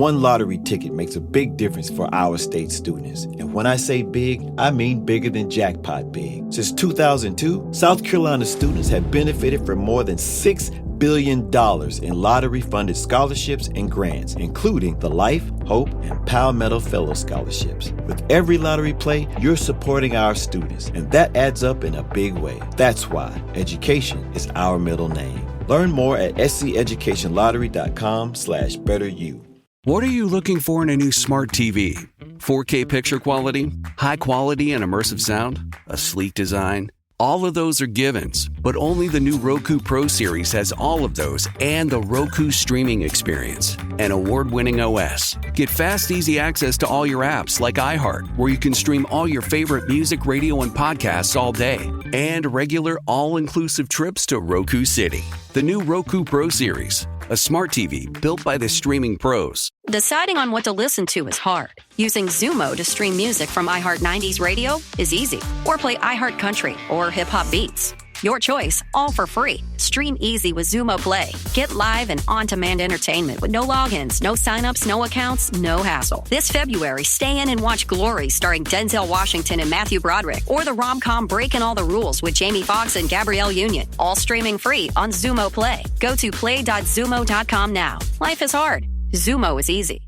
One lottery ticket makes a big difference for our state students. And when I say big, I mean bigger than jackpot big. Since 2002, South Carolina students have benefited from more than $6 billion in lottery-funded scholarships and grants, including the Life, Hope, and Palmetto Fellow Scholarships. With every lottery play, you're supporting our students, and that adds up in a big way. That's why education is our middle name. Learn more at sceducationlottery.com/betteryou. What are you looking for in a new smart TV? 4K picture quality? High quality and immersive sound? A sleek design? All of those are givens, but only the new Roku Pro Series has all of those and the Roku streaming experience, an award-winning OS. Get fast, easy access to all your apps like iHeart, where you can stream all your favorite music, radio, and podcasts all day, and regular all-inclusive trips to Roku City. The new Roku Pro Series, a smart TV built by the streaming pros. Deciding on what to listen to is hard. Using Zumo to stream music from iHeart 90s radio is easy. Or play iHeart Country or Hip Hop Beats. Your choice, all for free. Stream easy with Zumo Play. Get live and on-demand entertainment with no logins, no signups, no accounts, no hassle. This February, stay in and watch Glory starring Denzel Washington and Matthew Broderick, or the rom-com Breaking All the Rules with Jamie Foxx and Gabrielle Union. All streaming free on Zumo Play. Go to play.zumo.com now. Life is hard. Zumo is easy.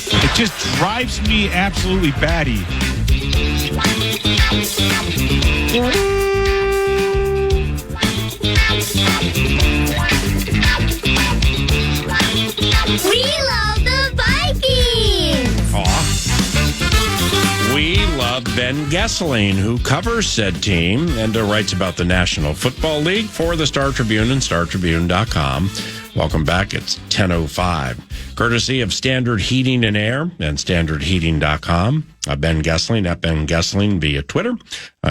It just drives me absolutely batty. We love the Vikings! Aw. We love Ben Goessling, who covers said team and writes about the National Football League for the Star Tribune and StarTribune.com. Welcome back. It's 10:05. Courtesy of Standard Heating and Air and StandardHeating.com. Ben Goessling, at Ben Goessling via Twitter.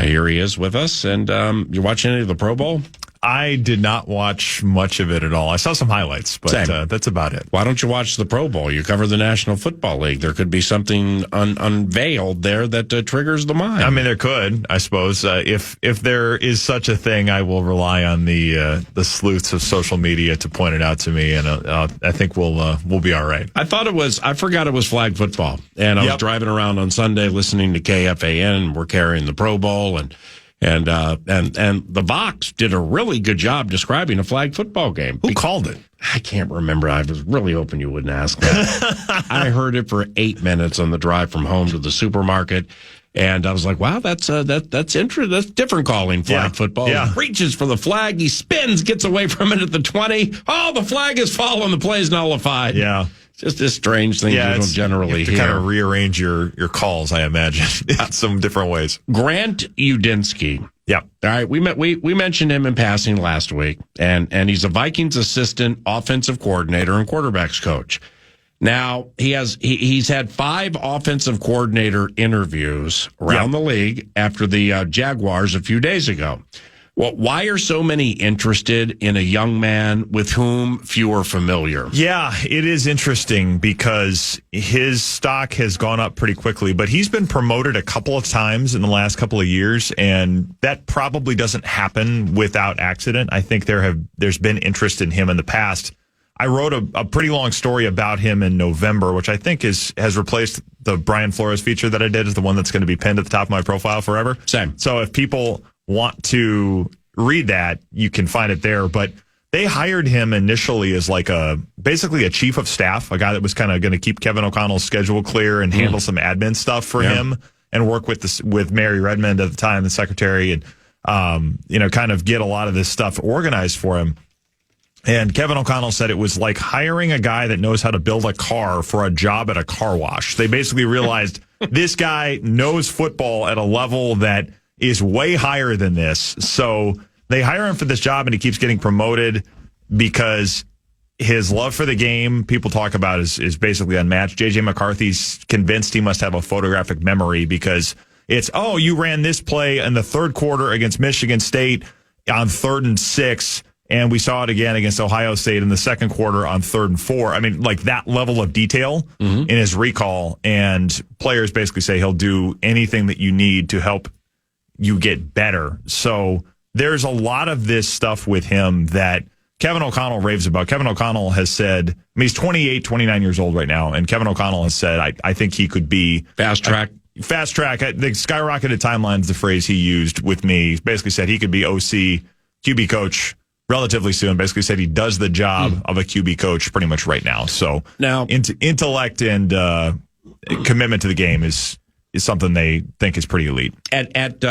Here he is with us. And you watching any of the Pro Bowl? I did not watch much of it at all. I saw some highlights, but that's about it. Why don't you watch the Pro Bowl? You cover the National Football League. There could be something unveiled there that triggers the mind. I mean, there could, I suppose. If there is such a thing, I will rely on the sleuths of social media to point it out to me, and I think we'll be all right. I forgot it was flag football, and I was driving around on Sunday listening to KFAN. We're carrying the Pro Bowl, and the Vox did a really good job describing a flag football game. Who called it? I can't remember. I was really hoping you wouldn't ask that. I heard it for 8 minutes on the drive from home to the supermarket, and I was like, "Wow, that's interesting. That's different calling flag football." Yeah. He reaches for the flag, he spins, gets away from it at the 20. Oh, the flag is fallen. The play is nullified. Yeah. Just a strange thing you don't generally you have to hear. kind of rearrange your calls, I imagine, in some different ways. Grant Udinsky. Yeah. All right. We mentioned him in passing last week, and he's a Vikings assistant offensive coordinator and quarterbacks coach. Now he's had 5 offensive coordinator interviews around the league after the Jaguars a few days ago. Well, why are so many interested in a young man with whom few are familiar? Yeah, it is interesting because his stock has gone up pretty quickly, but he's been promoted a couple of times in the last couple of years, and that probably doesn't happen without accident. I think there's been interest in him in the past. I wrote a pretty long story about him in November, which I think has replaced the Brian Flores feature that I did, is the one that's going to be pinned at the top of my profile forever. Same. So if people want to read that, you can find it there. But they hired him initially as basically a chief of staff, a guy that was kind of going to keep Kevin O'Connell's schedule clear and handle some admin stuff for him, and work with Mary Redmond at the time, the secretary, and kind of get a lot of this stuff organized for him. And Kevin O'Connell said it was like hiring a guy that knows how to build a car for a job at a car wash. They basically realized this guy knows football at a level that is way higher than this. So they hire him for this job, and he keeps getting promoted because his love for the game, people talk about, is basically unmatched. J.J. McCarthy's convinced he must have a photographic memory because it's, you ran this play in the third quarter against Michigan State on 3rd and 6, and we saw it again against Ohio State in the second quarter on 3rd and 4. I mean, like that level of detail in his recall, and players basically say he'll do anything that you need to help you get better. So there's a lot of this stuff with him that Kevin O'Connell raves about. Kevin O'Connell has said, I mean, he's 28, 29 years old right now, and Kevin O'Connell has said, I think he could be fast track. Fast track. The skyrocketed timeline is the phrase he used with me. He basically said he could be OC, QB coach relatively soon. Basically said he does the job of a QB coach pretty much right now. So now, intellect and commitment to the game is something they think is pretty elite. At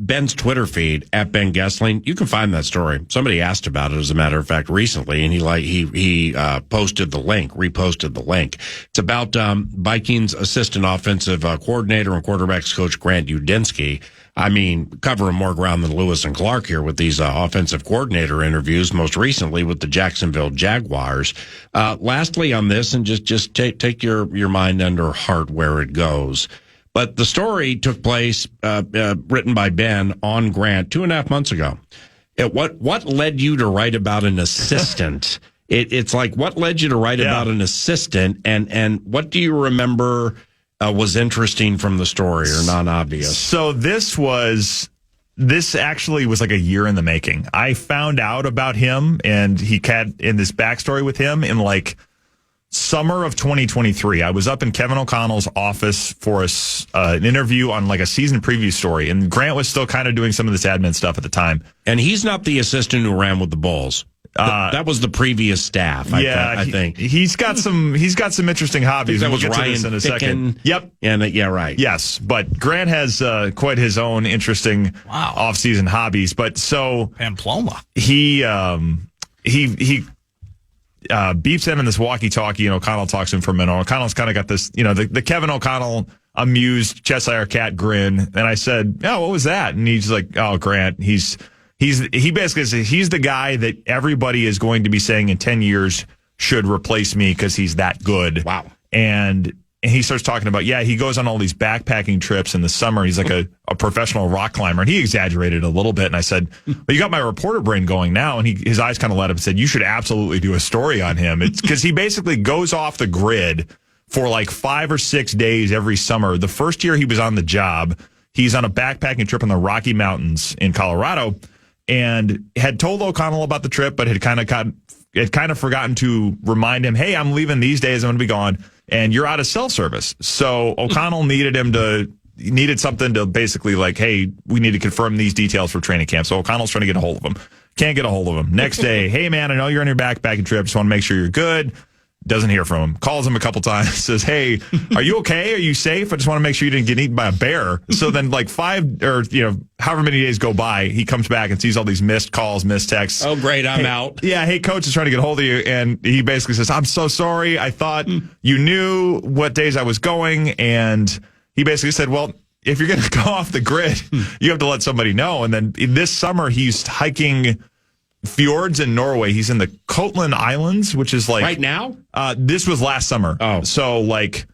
Ben's Twitter feed, at Ben Goessling, you can find that story. Somebody asked about it, as a matter of fact, recently, and he posted the link, reposted the link. It's about Vikings assistant offensive coordinator and quarterbacks coach Grant Udinski. I mean, covering more ground than Lewis and Clark here with these offensive coordinator interviews, most recently with the Jacksonville Jaguars. Lastly on this, and just take your mind under heart where it goes. But the story took place, written by Ben on Grant 2.5 months ago. What led you to write about an assistant? It's like, what led you to write about an assistant, and what do you remember was interesting from the story or non-obvious? So this actually was like a year in the making. I found out about him, and he had in this backstory with him in like summer of 2023. I was up in Kevin O'Connell's office for an interview on like a season preview story, and Grant was still kind of doing some of this admin stuff at the time. And he's not the assistant who ran with the Bulls. That was the previous staff. I think he's got some interesting hobbies. That was we'll get Ryan to this in a second. Yep. And right. Yes, but Grant has quite his own interesting off-season hobbies. But so Pamplona. He beeps in this walkie-talkie, and O'Connell talks to him for a minute. O'Connell's kind of got this, the Kevin O'Connell amused Cheshire cat grin. And I said, "Oh, what was that?" And he's like, "Oh, Grant, he basically says he's the guy that everybody is going to be saying in 10 years should replace me because he's that good." Wow. And he starts talking about, he goes on all these backpacking trips in the summer. He's like a professional rock climber. And he exaggerated a little bit. And I said, "Well, you got my reporter brain going now." And his eyes kind of lit up and said, "You should absolutely do a story on him." It's because he basically goes off the grid for like 5 or 6 days every summer. The first year he was on the job, he's on a backpacking trip in the Rocky Mountains in Colorado, and had told O'Connell about the trip, but had kind of forgotten to remind him, "Hey, I'm leaving these days. I'm going to be gone, and you're out of cell service." So O'Connell needed something to basically like, "Hey, we need to confirm these details for training camp." So O'Connell's trying to get a hold of him. Can't get a hold of him. Next day, "Hey, man, I know you're on your backpacking trip. Just want to make sure you're good." Doesn't hear from him. Calls him a couple times. Says, "Hey, are you okay? Are you safe? I just want to make sure you didn't get eaten by a bear." So then like 5 or however many days go by, he comes back and sees all these missed calls, missed texts. "Oh, great, I'm out." Yeah, "Hey, coach is trying to get a hold of you." And he basically says, "I'm so sorry. I thought you knew what days I was going." And he basically said, "Well, if you're going to go off the grid, you have to let somebody know." And then this summer, he's hiking fjords in Norway. He's in the Kotland Islands, which is like... Right now? This was last summer. Oh. So, like,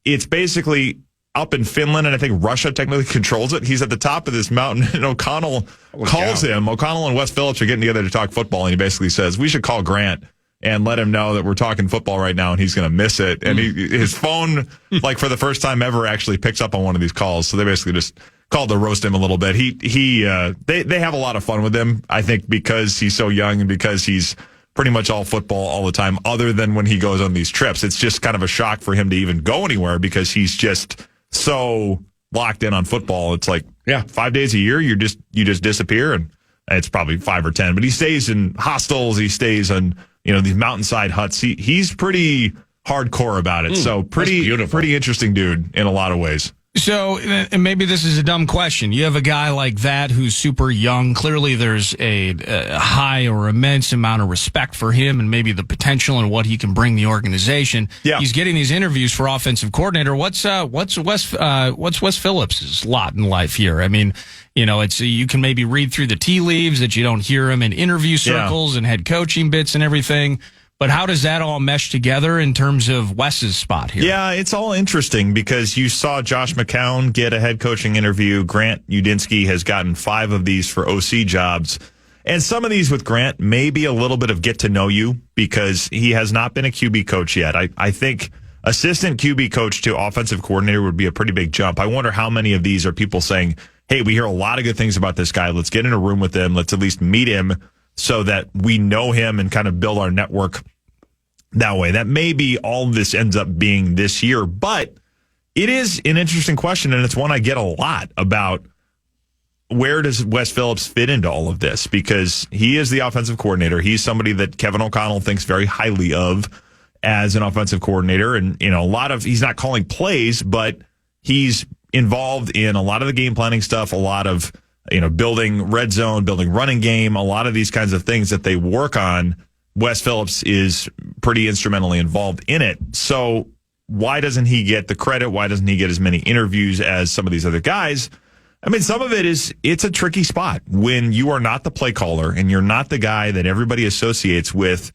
it's basically up in Finland, and I think Russia technically controls it. He's at the top of this mountain, and O'Connell calls him. O'Connell and Wes Phillips are getting together to talk football, and he basically says, "We should call Grant and let him know that we're talking football right now, and he's going to miss it." And his phone, like, for the first time ever, actually picks up on one of these calls. So they basically just called to roast him a little bit. They have a lot of fun with him, I think, because he's so young and because he's pretty much all football all the time, other than when he goes on these trips. It's just kind of a shock for him to even go anywhere because he's just so locked in on football. It's like, 5 days a year, you just disappear, and it's probably 5 or 10. But he stays in hostels. He stays in these mountainside huts. He's pretty hardcore about it. So pretty interesting dude in a lot of ways. So, and maybe this is a dumb question. You have a guy like that who's super young. Clearly, there's a high or immense amount of respect for him and maybe the potential and what he can bring the organization. Yeah. He's getting these interviews for offensive coordinator. What's Wes Phillips' lot in life here? I mean, it's you can maybe read through the tea leaves that you don't hear him in interview circles and head coaching bits and everything. But how does that all mesh together in terms of Wes's spot here? Yeah, it's all interesting because you saw Josh McCown get a head coaching interview. Grant Udinski has gotten 5 of these for OC jobs. And some of these with Grant may be a little bit of get to know you because he has not been a QB coach yet. I think assistant QB coach to offensive coordinator would be a pretty big jump. I wonder how many of these are people saying, "Hey, we hear a lot of good things about this guy. Let's get in a room with him. Let's at least meet him. so that we know him and kind of build our network that way. That may be all this ends up being this year, but it is an interesting question, and it's one I get a lot about where does Wes Phillips fit into all of this? Because he is the offensive coordinator. He's somebody that Kevin O'Connell thinks very highly of as an offensive coordinator. And, he's not calling plays, but he's involved in a lot of the game planning stuff, a lot of, building red zone, building running game, a lot of these kinds of things that they work on. Wes Phillips is pretty instrumentally involved in it. So why doesn't he get the credit? Why doesn't he get as many interviews as some of these other guys? I mean, some of it is, it's a tricky spot when you are not the play caller and you're not the guy that everybody associates with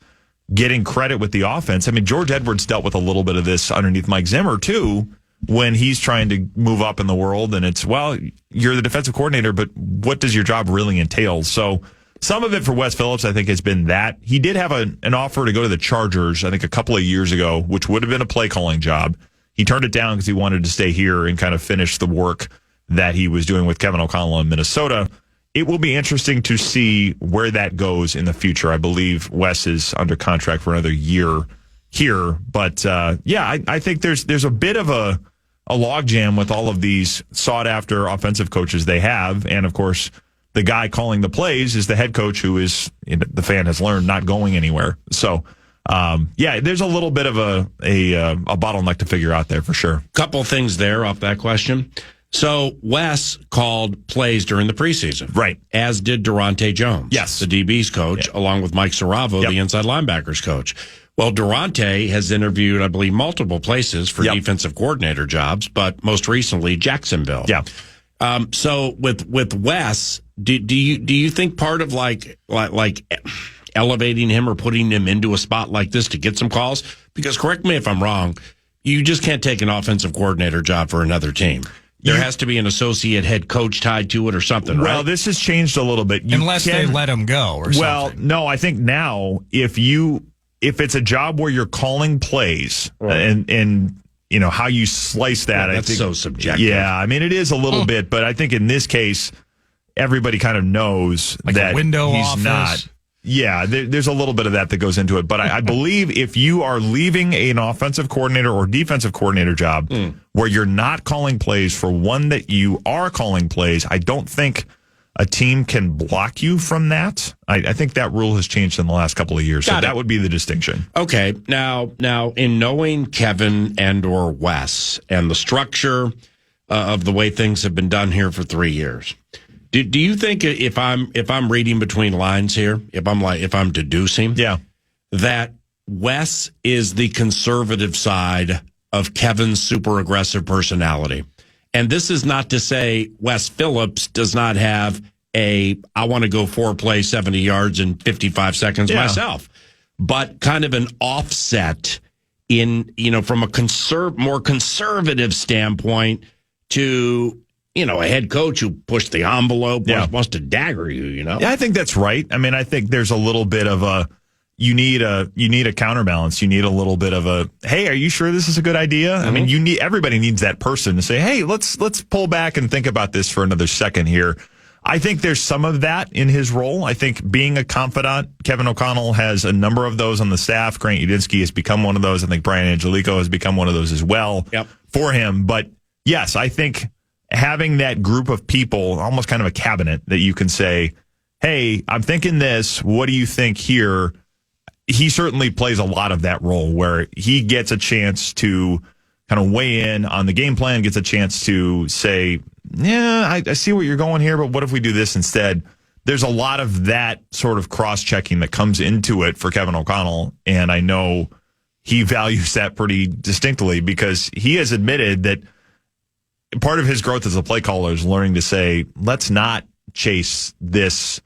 getting credit with the offense. I mean, George Edwards dealt with a little bit of this underneath Mike Zimmer, too, when he's trying to move up in the world. And it's, well, you're the defensive coordinator, but what does your job really entail? So some of it for Wes Phillips, I think, has been that. He did have an offer to go to the Chargers, I think, a couple of years ago, which would have been a play calling job. He turned it down because he wanted to stay here and kind of finish the work that he was doing with Kevin O'Connell in Minnesota. It will be interesting to see where that goes in the future. I believe Wes is under contract for another year here. But, I think there's a bit of a logjam with all of these sought-after offensive coaches they have. And, of course, the guy calling the plays is the head coach who is, the fan has learned, not going anywhere. So, there's a little bit of a bottleneck to figure out there for sure. Couple things there off that question. So Wes called plays during the preseason. Right. As did Durante Jones. Yes. The DB's coach, along with Mike Saravo, the inside linebackers coach. Well, Durante has interviewed, I believe, multiple places for defensive coordinator jobs, but most recently Jacksonville. Yeah. So with Wes, do you think part of like elevating him or putting him into a spot like this to get some calls? Because correct me if I'm wrong, you just can't take an offensive coordinator job for another team. There has to be an associate head coach tied to it or something, right? Well, this has changed a little bit. Unless they let him go or something. Well, no, I think now if it's a job where you're calling plays and how you slice that, that's I think so subjective. Yeah, I mean it is a little bit, but I think in this case everybody kind of knows like that a window he's office. not. Yeah, there's a little bit of that goes into it. But I believe if you are leaving an offensive coordinator or defensive coordinator job where you're not calling plays for one that you are calling plays, I don't think a team can block you from that. I think that rule has changed in the last couple of years. So that would be the distinction. Okay. Now, in knowing Kevin and or Wes and the structure of the way things have been done here for 3 years, do you think if I'm reading between lines here, if I'm deducing, that Wes is the conservative side of Kevin's super aggressive personality? And this is not to say Wes Phillips does not have I want to go 4 plays, 70 yards in 55 seconds myself, but kind of an offset in, from a more conservative standpoint to, a head coach who pushed the envelope, wants to dagger you, Yeah, I think that's right. I mean, I think there's a little bit of you need a counterbalance. You need a little bit of a, hey, are you sure this is a good idea? I mean, everybody needs that person to say, hey, let's pull back and think about this for another second here. I think there's some of that in his role. I think being a confidant, Kevin O'Connell has a number of those on the staff. Grant Udinski has become one of those. I think Brian Angelico has become one of those as well for him. But yes, I think having that group of people, almost kind of a cabinet that you can say, hey, I'm thinking this. What do you think here? He certainly plays a lot of that role where he gets a chance to kind of weigh in on the game plan, gets a chance to say, yeah, I see what you're going here, but what if we do this instead? There's a lot of that sort of cross-checking that comes into it for Kevin O'Connell, and I know he values that pretty distinctly because he has admitted that part of his growth as a play caller is learning to say, let's not chase this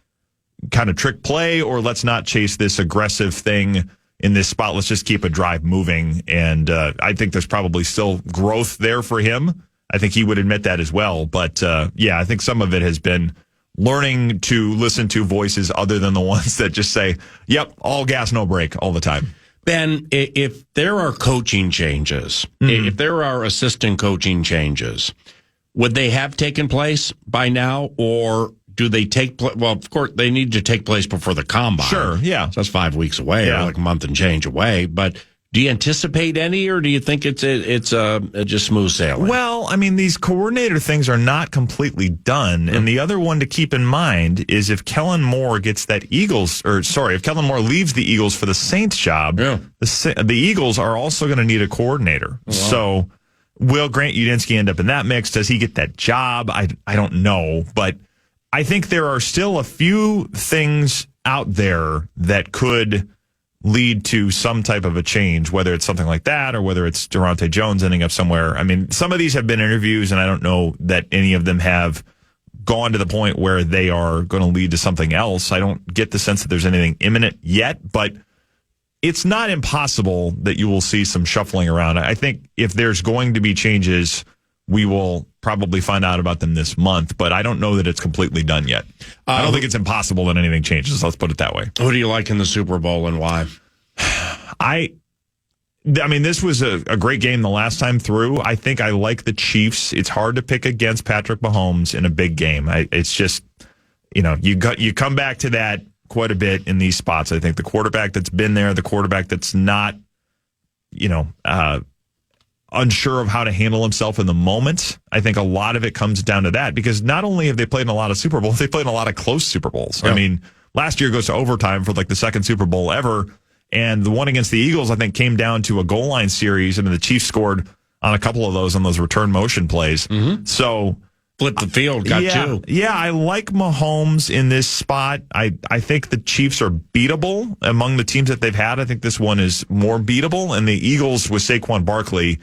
kind of trick play, or let's not chase this aggressive thing in this spot. Let's just keep a drive moving. And I think there's probably still growth there for him. I think he would admit that as well. But I think some of it has been learning to listen to voices other than the ones that just say, yep, all gas, no brake all the time. Ben, if there are coaching changes, if there are assistant coaching changes, would they have taken place by now, or do they take well, of course, they need to take place before the combine. Sure, yeah. So that's 5 weeks away, or like a month and change away. But do you anticipate any, or do you think it's just smooth sailing? Well, I mean, these coordinator things are not completely done. And the other one to keep in mind is if Kellen Moore if Kellen Moore leaves the Eagles for the Saints job, the Eagles are also going to need a coordinator. Wow. So will Grant Udinski end up in that mix? Does he get that job? I don't know. But I think there are still a few things out there that could lead to some type of a change, whether it's something like that or whether it's Durante Jones ending up somewhere. I mean, some of these have been interviews, and I don't know that any of them have gone to the point where they are going to lead to something else. I don't get the sense that there's anything imminent yet, but it's not impossible that you will see some shuffling around. I think if there's going to be changes, we will probably find out about them this month, but I don't know that it's completely done yet. I don't think it's impossible that anything changes. Let's put it that way. Who do you like in the Super Bowl and why? I mean, this was a great game the last time through. I think I like the Chiefs. It's hard to pick against Patrick Mahomes in a big game. It's just, you come back to that quite a bit in these spots. I think the quarterback that's been there, the quarterback that's not, unsure of how to handle himself in the moment. I think a lot of it comes down to that, because not only have they played in a lot of Super Bowls, they played in a lot of close Super Bowls. Yep. I mean, last year goes to overtime for like the second Super Bowl ever. And the one against the Eagles, I think, came down to a goal line series, and the Chiefs scored on a couple of those on those return motion plays. Mm-hmm. So flipped the field, got two. Yeah, I like Mahomes in this spot. I think the Chiefs are beatable among the teams that they've had. I think this one is more beatable, and the Eagles with Saquon Barkley,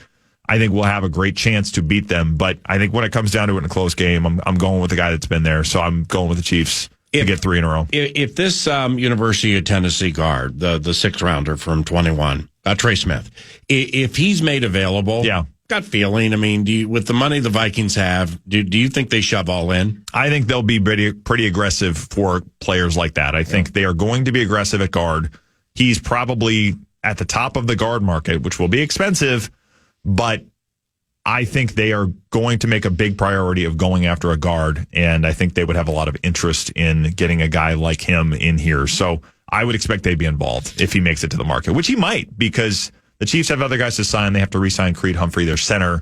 I think we'll have a great chance to beat them. But I think when it comes down to it in a close game, I'm going with the guy that's been there. So I'm going with the Chiefs to get 3 in a row. If this University of Tennessee guard, the sixth rounder from 21, Trey Smith, if he's made available, gut feeling, I mean, with the money the Vikings have, do you think they shove all in? I think they'll be pretty aggressive for players like that. I think they are going to be aggressive at guard. He's probably at the top of the guard market, which will be expensive, but I think they are going to make a big priority of going after a guard, and I think they would have a lot of interest in getting a guy like him in here. So I would expect they'd be involved if he makes it to the market, which he might, because the Chiefs have other guys to sign. They have to re-sign Creed Humphrey, their center,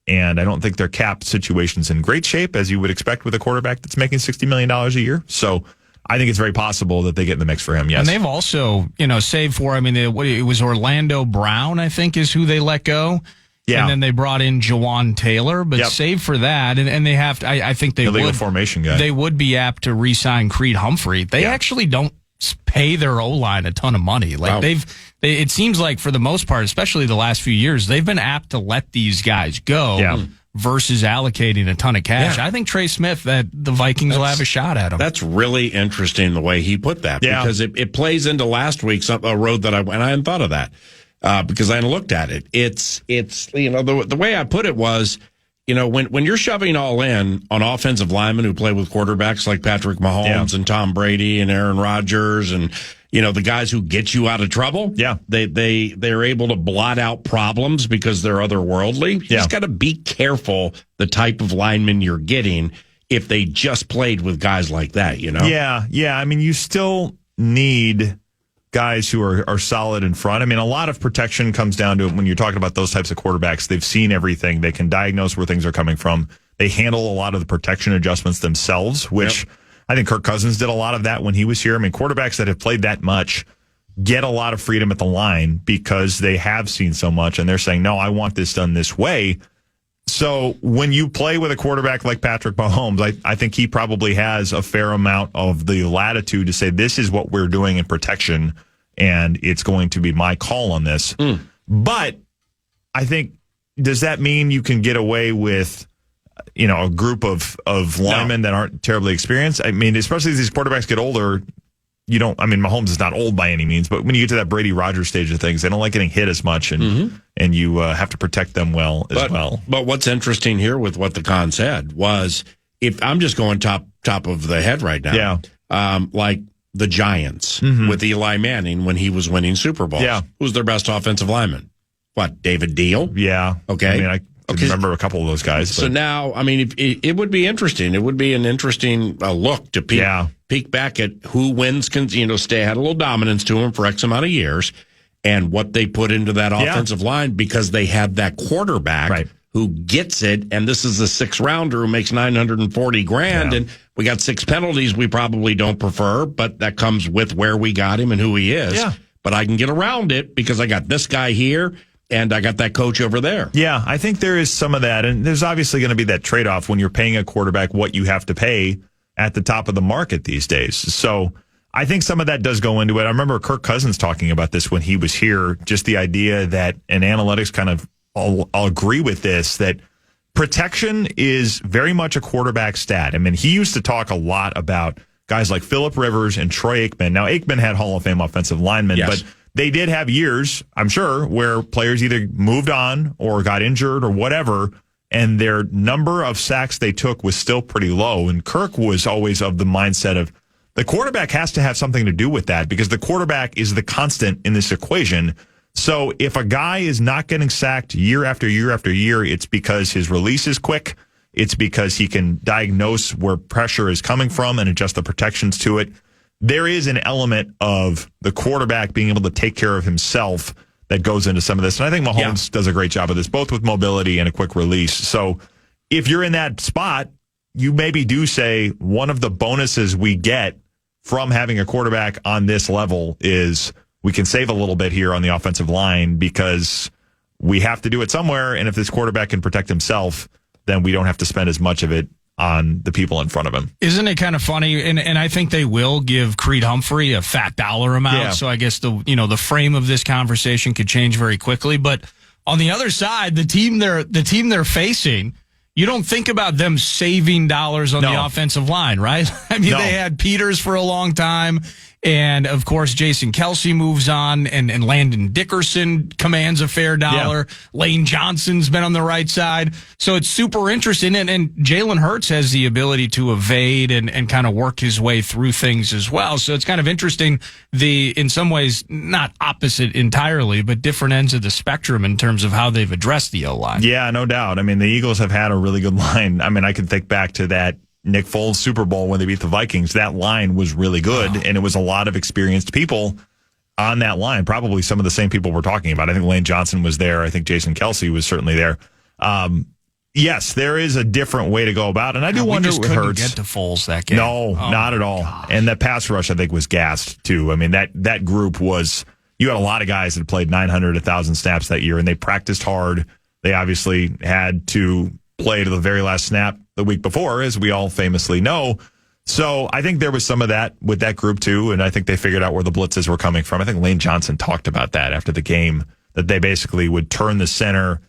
and I don't think their cap situation's in great shape, as you would expect with a quarterback that's making $60 million a year. So I think it's very possible that they get in the mix for him, yes. And they've also, save for, it was Orlando Brown, I think, is who they let go. Yeah. And then they brought in Jawan Taylor, but save for that, and they have to, I think they illegal would. Formation guy. They would be apt to re-sign Creed Humphrey. They actually don't pay their O-line a ton of money. Like it seems like for the most part, especially the last few years, they've been apt to let these guys go versus allocating a ton of cash. I think Trey Smith, that the Vikings will have a shot at him. That's really interesting the way he put that, because it plays into last week's a road that I hadn't thought of that. Because I hadn't looked at it. It's the way I put it was, when you're shoving all in on offensive linemen who play with quarterbacks like Patrick Mahomes and Tom Brady and Aaron Rodgers and, the guys who get you out of trouble. Yeah. They're able to blot out problems because they're otherworldly. You just got to be careful the type of lineman you're getting if they just played with guys like that, Yeah. I mean, you still need guys who are solid in front. I mean, a lot of protection comes down to when you're talking about those types of quarterbacks. They've seen everything. They can diagnose where things are coming from. They handle a lot of the protection adjustments themselves, which I think Kirk Cousins did a lot of that when he was here. I mean, quarterbacks that have played that much get a lot of freedom at the line because they have seen so much, and they're saying, no, I want this done this way. So when you play with a quarterback like Patrick Mahomes, I think he probably has a fair amount of the latitude to say, this is what we're doing in protection, and it's going to be my call on this. But I think, does that mean you can get away with, a group of linemen that aren't terribly experienced? I mean, especially as these quarterbacks get older, Mahomes is not old by any means, but when you get to that Brady Rodgers stage of things, they don't like getting hit as much, and you have to protect them as well. But what's interesting here with what the con said was, if I'm just going top of the head right now, like the Giants with Eli Manning when he was winning Super Bowls. Yeah. Who's their best offensive lineman? What, David Deal? Yeah. Okay. I mean, Didn't remember a couple of those guys. So now, I mean, it would be interesting. It would be an interesting look to peek back at who wins, had a little dominance to them for X amount of years, and what they put into that offensive line because they have that quarterback who gets it. And this is the 6th rounder who makes $940,000, and we got 6 penalties we probably don't prefer, but that comes with where we got him and who he is. Yeah. But I can get around it because I got this guy here and I got that coach over there. Yeah, I think there is some of that. And there's obviously going to be that trade-off when you're paying a quarterback what you have to pay at the top of the market these days. So I think some of that does go into it. I remember Kirk Cousins talking about this when he was here, just the idea that, and analytics kind of I'll agree with this, that protection is very much a quarterback stat. I mean, he used to talk a lot about guys like Phillip Rivers and Troy Aikman. Now, Aikman had Hall of Fame offensive linemen, but they did have years, I'm sure, where players either moved on or got injured or whatever, and their number of sacks they took was still pretty low. And Kirk was always of the mindset of the quarterback has to have something to do with that because the quarterback is the constant in this equation. So if a guy is not getting sacked year after year after year, it's because his release is quick. It's because he can diagnose where pressure is coming from and adjust the protections to it. There is an element of the quarterback being able to take care of himself that goes into some of this. And I think Mahomes does a great job of this, both with mobility and a quick release. So if you're in that spot, you maybe do say one of the bonuses we get from having a quarterback on this level is we can save a little bit here on the offensive line because we have to do it somewhere. And if this quarterback can protect himself, then we don't have to spend as much of it on the people in front of him. Isn't it kind of funny? And I think they will give Creed Humphrey a fat dollar amount. Yeah. So I guess the frame of this conversation could change very quickly. But on the other side, the team they're facing, you don't think about them saving dollars on the offensive line, right? I mean, they had Peters for a long time. And, of course, Jason Kelsey moves on, and Landon Dickerson commands a fair dollar. Yeah. Lane Johnson's been on the right side. So it's super interesting. And Jalen Hurts has the ability to evade and kind of work his way through things as well. So it's kind of interesting, in some ways, not opposite entirely, but different ends of the spectrum in terms of how they've addressed the O-line. Yeah, no doubt. I mean, the Eagles have had a really good line. I mean, I can think back to that Nick Foles Super Bowl when they beat the Vikings. That line was really good, and it was a lot of experienced people on that line. Probably some of the same people we're talking about. I think Lane Johnson was there. I think Jason Kelsey was certainly there. Yes, there is a different way to go about it. And I do wonder what Hurts. Get to Foles that game. No, not at all. Gosh. And that pass rush, I think, was gassed, too. I mean, that group was, you had a lot of guys that played 900, 1,000 snaps that year, and they practiced hard. They obviously had to play to the very last snap the week before, as we all famously know. So I think there was some of that with that group, too, and I think they figured out where the blitzes were coming from. I think Lane Johnson talked about that after the game, that they basically would turn the center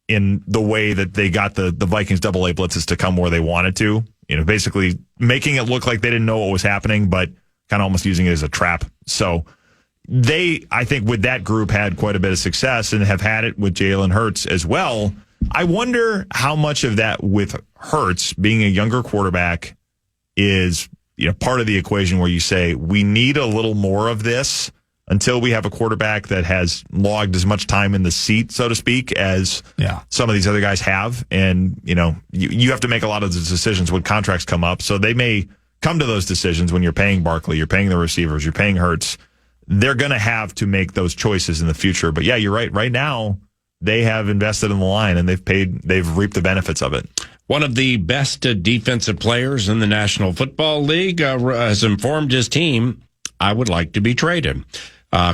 in the way that they got the Vikings AA blitzes to come where they wanted to, basically making it look like they didn't know what was happening, but kind of almost using it as a trap. So they, I think, with that group had quite a bit of success and have had it with Jalen Hurts as well. I wonder how much of that with Hurts being a younger quarterback is part of the equation where you say we need a little more of this until we have a quarterback that has logged as much time in the seat, so to speak, as some of these other guys have. And, you have to make a lot of the decisions when contracts come up. So they may come to those decisions when you're paying Barkley, you're paying the receivers, you're paying Hurts. They're going to have to make those choices in the future. But yeah, you're right. Right now, they have invested in the line and they've reaped the benefits of it. One of the best defensive players in the National Football League has informed his team, I would like to be traded.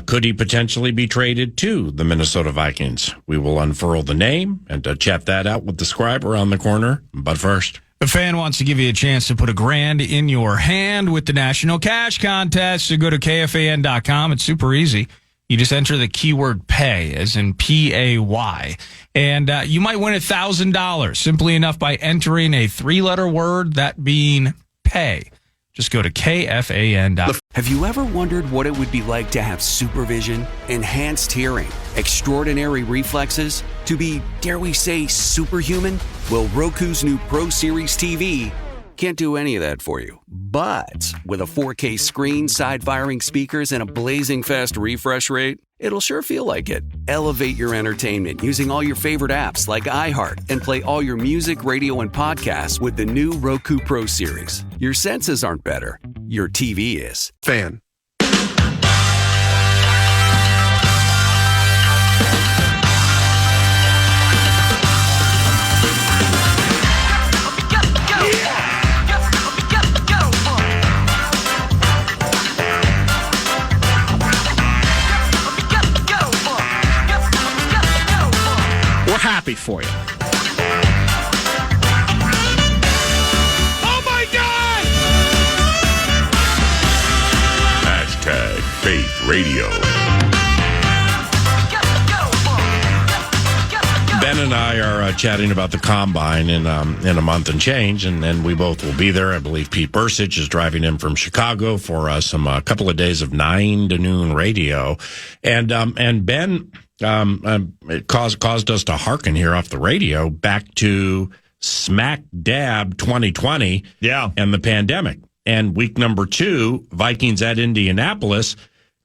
Could he potentially be traded to the Minnesota Vikings? We will unfurl the name and chat that out with the scribe around the corner. But first, a fan wants to give you a chance to put $1,000 in your hand with the National Cash Contest. So go to KFAN.com. It's super easy. You just enter the keyword pay, as in P-A-Y, and you might win $1,000 simply enough by entering a 3-letter word, that being pay. Just go to KFAN.com. Have you ever wondered what it would be like to have supervision, enhanced hearing, extraordinary reflexes, to be, dare we say, superhuman? Well, Roku's new Pro Series TV can't do any of that for you. But with a 4K screen, side-firing speakers, and a blazing fast refresh rate, it'll sure feel like it. Elevate your entertainment using all your favorite apps like iHeart and play all your music, radio, and podcasts with the new Roku Pro Series. Your senses aren't better. Your TV is. Fan. Happy for you. Oh my God! Hashtag Faith Radio. Ben and I are chatting about the Combine in a month and change, and then we both will be there. I believe Pete Bursich is driving in from Chicago for a couple of days of 9 to noon radio, and Ben it caused us to hearken here off the radio back to smack dab 2020, and the pandemic, and week number 2, Vikings at Indianapolis.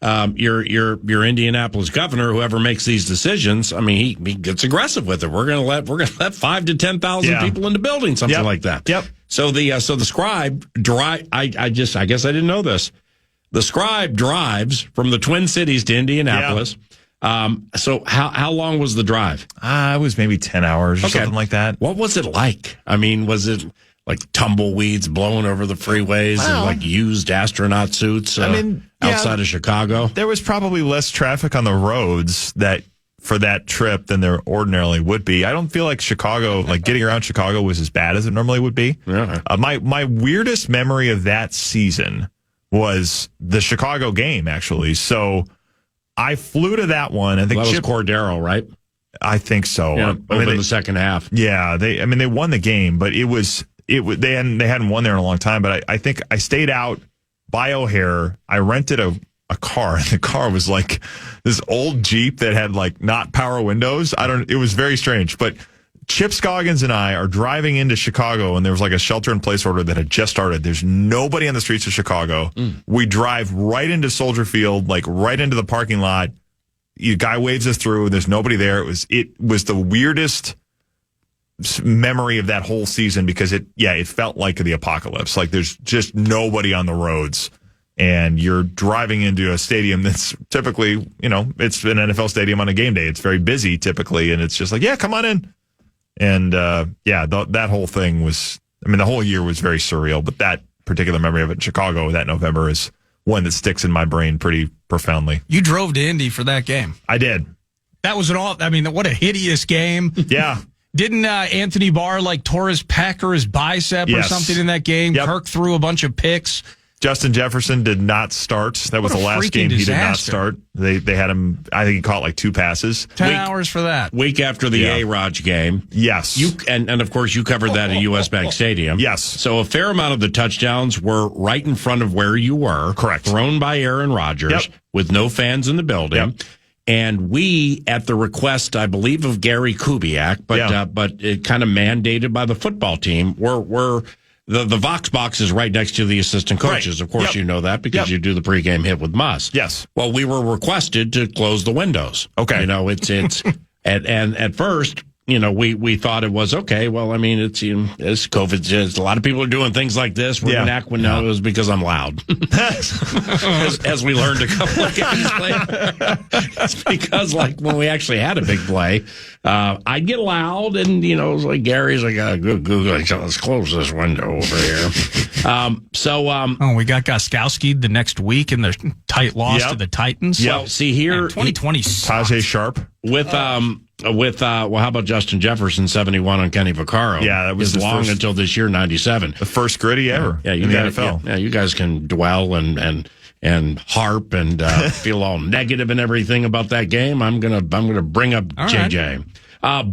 Your Indianapolis governor, whoever makes these decisions, I mean, he gets aggressive with it. We're gonna let 5 to 10,000 people in the building, something like that. Yep. So the Scribe drive. I guess I didn't know this. The Scribe drives from the Twin Cities to Indianapolis. So how long was the drive? It was maybe 10 hours or something like that. What was it like? I mean, was it like tumbleweeds blowing over the freeways and like used astronaut suits outside of Chicago? There was probably less traffic on the roads for that trip than there ordinarily would be. I don't feel like Chicago, like getting around Chicago was as bad as it normally would be. Yeah. My weirdest memory of that season was the Chicago game, actually. So I flew to that one. I think that was Cordero, right? I think so. Yeah, in the second half. Yeah, they won the game, but they hadn't won there in a long time. But I think I stayed out by O'Hare. I rented a car, and the car was like this old Jeep that had like not power windows. It was very strange. But Chip Scoggins and I are driving into Chicago, and there was like a shelter-in-place order that had just started. There's nobody on the streets of Chicago. We drive right into Soldier Field, like right into the parking lot. The guy waves us through. There's nobody there. It was the weirdest memory of that whole season because it felt like the apocalypse. Like there's just nobody on the roads, and you're driving into a stadium that's typically, it's an NFL stadium on a game day. It's very busy typically, and it's just like, yeah, come on in. And, that whole thing was, the whole year was very surreal, but that particular memory of it in Chicago that November is one that sticks in my brain pretty profoundly. You drove to Indy for that game. I did. That was what a hideous game. Yeah. Didn't Anthony Barr tore his pec or his bicep or something in that game? Yep. Kirk threw a bunch of picks. Justin Jefferson did not start. That was the last game he did not start. They had him, I think he caught 2 passes. 10 hours for that. Week after the A-Raj game. Yes. And of course you covered that at US Bank Stadium. Yes. So a fair amount of the touchdowns were right in front of where you were. Correct. Thrown by Aaron Rodgers with no fans in the building. Yep. And we, at the request, I believe, of Gary Kubiak, but it kind of mandated by the football team, were the Vox box is right next to the assistant coaches. Right. Of course, you know that because you do the pregame hit with Muss. Yes. Well, we were requested to close the windows. Okay. It's and at first, we thought it was okay. Well, it's COVID. A lot of people are doing things like this. We're it was because I'm loud. as we learned a couple of games later. It's because when we actually had a big play, I'd get loud and, it was like Gary's like, let's close this window over here. We got Gostkowski the next week in the tight loss to the Titans. Well, see here, 2020 Tajay Sharp how about Justin Jefferson 71 on Kenny Vaccaro? Yeah, that was long until this year 97. The first gritty ever in the NFL. Yeah, you guys can dwell and harp and feel all negative and everything about that game. I'm gonna bring up JJ.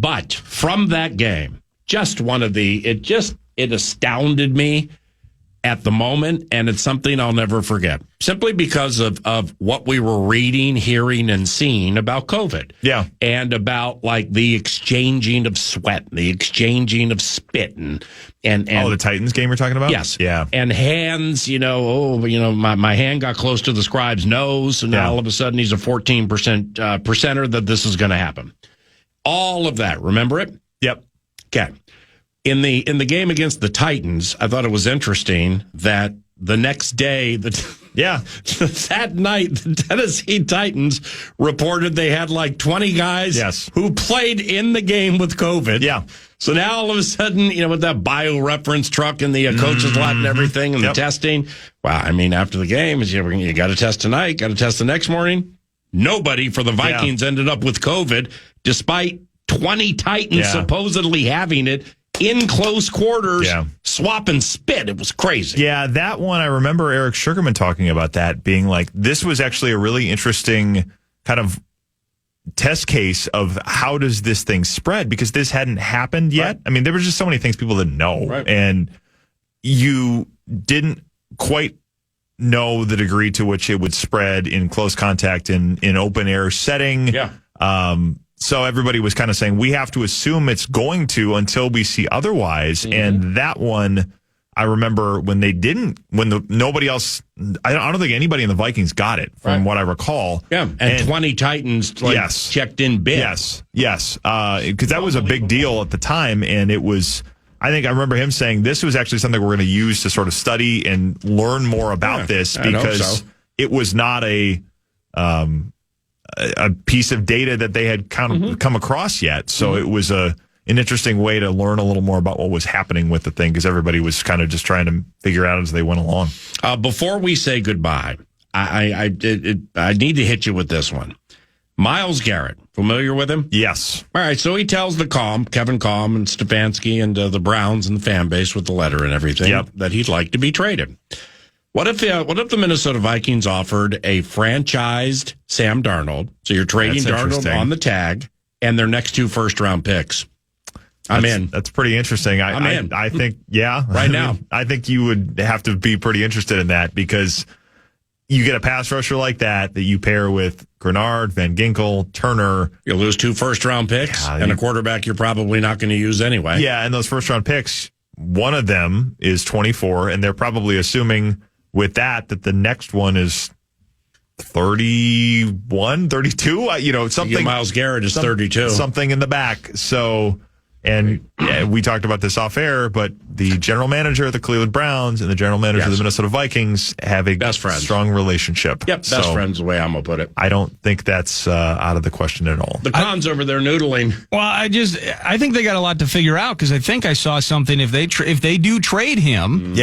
But from that game, just one of it astounded me at the moment, and it's something I'll never forget, simply because of what we were reading, hearing, and seeing about COVID. Yeah. And about, like, the exchanging of sweat, the exchanging of spit, and the Titans game you're talking about? Yes. Yeah. And hands, my hand got close to the scribe's nose, and now all of a sudden he's a 14% percenter that this is going to happen. All of that. Remember it? Yep. Okay. In the game against the Titans, I thought it was interesting that the next day, that night, the Tennessee Titans reported they had like 20 guys who played in the game with COVID. Yeah. So now all of a sudden, with that bioreference truck and the coach's lot and everything and the testing. Wow. I mean, after the game, you got to test tonight, got to test the next morning. Nobody for the Vikings ended up with COVID, despite 20 Titans supposedly having it in close quarters, swapping spit. It was crazy. Yeah, that one, I remember Eric Sugarman talking about that, being like, this was actually a really interesting kind of test case of how does this thing spread, because this hadn't happened yet. Right. I mean, there were just so many things people didn't know, and you didn't quite know the degree to which it would spread in close contact in open air setting. Yeah. So everybody was kind of saying, we have to assume it's going to until we see otherwise. Mm-hmm. And that one, I remember when nobody else, I don't think anybody in the Vikings got it from what I recall. Yeah. And 20 Titans checked in bid. Yes. Because that was a big deal at the time. And it was, I think I remember him saying, this was actually something we're going to use to sort of study and learn more about this, because it was not a piece of data that they had come across yet. So it was an interesting way to learn a little more about what was happening with the thing, because everybody was kind of just trying to figure out as they went along. Before we say goodbye, I need to hit you with this one. Myles Garrett, familiar with him? Yes. All right, so he tells Kevin Kalm and Stefanski and the Browns and the fan base with the letter and everything that he'd like to be traded. What if the Minnesota Vikings offered a franchised Sam Darnold? So you're trading Darnold on the tag and their next 2 first-round picks. I'm in. That's pretty interesting. I'm in. I think, right now. I think you would have to be pretty interested in that, because you get a pass rusher like that you pair with Grenard, Van Ginkel, Turner. You'll lose 2 first-round picks and a quarterback you're probably not going to use anyway. Yeah, and those first-round picks, one of them is 24, and they're probably assuming with that the next one is 31, 32, something. Myles Garrett is 32. Something in the back. So, and we talked about this off air, but the general manager of the Cleveland Browns and the general manager of the Minnesota Vikings have a strong relationship. Yep, best friends, the way I'm going to put it. I don't think that's out of the question at all. The Con's over there noodling. Well, I think they got a lot to figure out, because I think I saw something. If they do trade him,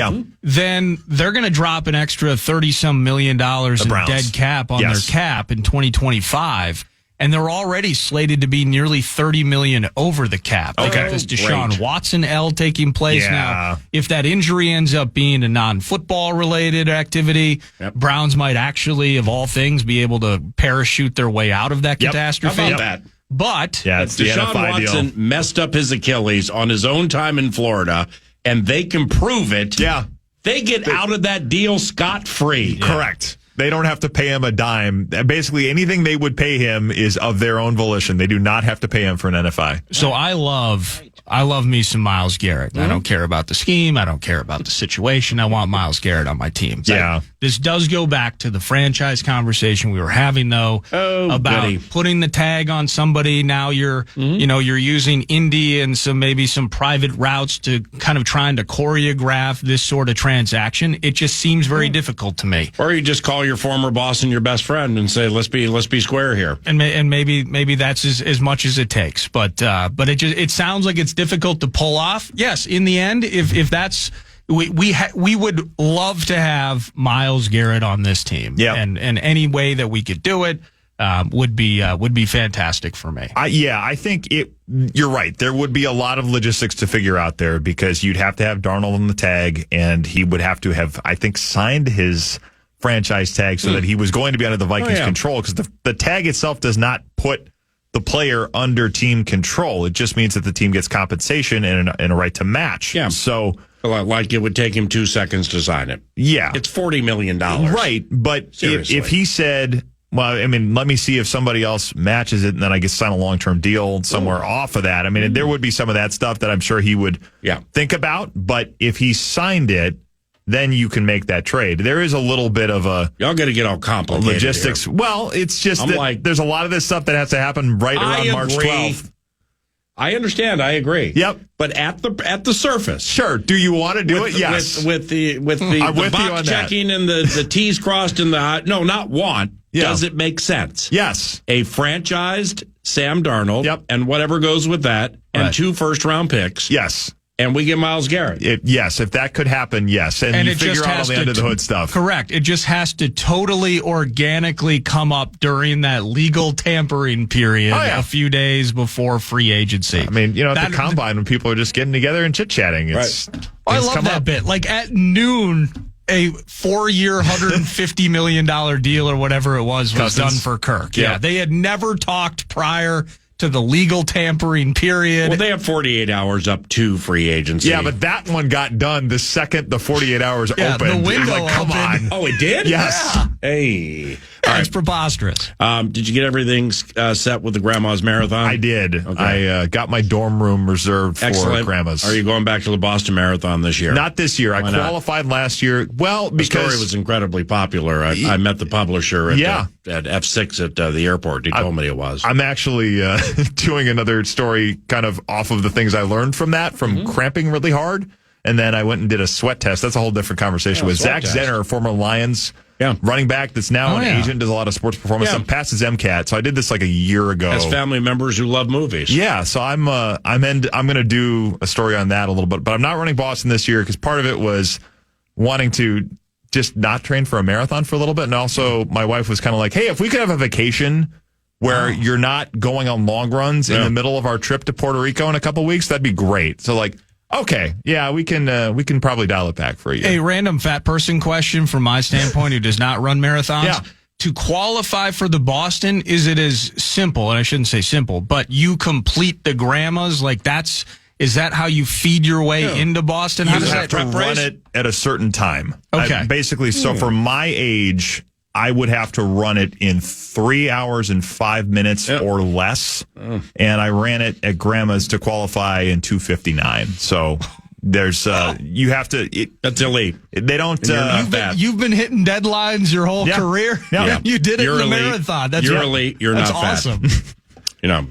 then they're going to drop an extra $30-some million in dead cap on their cap in 2025. And they're already slated to be nearly $30 million over the cap. Okay, this Deshaun Watson L taking place now. If that injury ends up being a non-football related activity, Browns might actually, of all things, be able to parachute their way out of that catastrophe. How about that? But Deshaun Watson messed up his Achilles on his own time in Florida, and they can prove it. Yeah, they get out of that deal scot-free. Correct. They don't have to pay him a dime. Basically, anything they would pay him is of their own volition. They do not have to pay him for an NFI. So I love me some Myles Garrett. Mm-hmm. I don't care about the scheme. I don't care about the situation. I want Myles Garrett on my team. Yeah. This does go back to the franchise conversation we were having, though, about putting the tag on somebody. Now you're using Indy and maybe some private routes to kind of trying to choreograph this sort of transaction. It just seems very difficult to me. Or you just call your former boss and your best friend and say, let's be square here. And maybe that's as much as it takes. But it sounds like it's difficult to pull off. Yes, in the end, if that's we would love to have Myles Garrett on this team. Yeah. And any way that we could do it would be fantastic for me. I think you're right. There would be a lot of logistics to figure out there, because you'd have to have Darnold on the tag, and he would have to have, I think, signed his franchise tag so that he was going to be under the Vikings' control, because the tag itself does not put the player under team control. It just means that the team gets compensation and a right to match. Yeah. So Like it would take him 2 seconds to sign it. Yeah. It's $40 million. Right. But if he said, well, I mean, let me see if somebody else matches it and then I get sign a long-term deal somewhere off of that. I mean, there would be some of that stuff that I'm sure he would think about. But if he signed it, then you can make that trade. There is a little bit of a... Y'all got to get all complicated logistics. Here. Well, it's just that there's a lot of this stuff that has to happen right around March 12th. I understand. I agree. Yep. But at the surface, sure. Do you want to do it? Yes. With the box checking and the T's crossed and the not want. Yeah. Does it make sense? Yes. A franchised Sam Darnold. And whatever goes with that, and 2 first-round picks. Yes. And we get Myles Garrett. Yes, if that could happen, yes. And you figure out all the under-the-hood stuff. Correct. It just has to totally organically come up during that legal tampering period a few days before free agency. I mean, at the Combine when people are just getting together and chit-chatting. I love that bit. Like at noon, a 4-year, $150 million deal or whatever it was done for Kirk. Yeah. They had never talked prior to the legal tampering period. Well, they have 48 hours up to free agency. Yeah, but that one got done the second the 48 hours opened. The window come on. Oh, it did? Yes. Yeah. Hey. That's preposterous. Did you get everything set with the Grandma's Marathon? I did. Okay. I got my dorm room reserved for Grandma's. Are you going back to the Boston Marathon this year? Not this year. Why I qualified last year. Well, because... The story was incredibly popular. I met the publisher at F6 at the airport. He told me it was. I'm actually doing another story kind of off of the things I learned from cramping really hard. And then I went and did a sweat test. That's a whole different conversation with Zach Zenner, former Lions running back that's now an agent, does a lot of sports performance stuff, passed his MCAT. So I did this like a year ago. Has family members who love movies. Yeah, so I'm going to do a story on that a little bit. But I'm not running Boston this year because part of it was wanting to just not train for a marathon for a little bit. And also my wife was kind of like, hey, if we could have a vacation where you're not going on long runs in the middle of our trip to Puerto Rico in a couple weeks, that'd be great. So like, okay, yeah, we can probably dial it back for you. A random fat person question from my standpoint who does not run marathons. Yeah. To qualify for the Boston, is it as simple, and I shouldn't say simple, but you complete the Grandmas, like is that how you feed your way into Boston? How does that have to run it at a certain time? Okay. Basically, so for my age, I would have to run it in 3 hours and 5 minutes or less. And I ran it at Grandma's to qualify in 2:59. So there's, you have to. That's elite. They don't. You've been hitting deadlines your whole career. Yeah. You did it in the marathon. You're elite. You're not awesome. fat.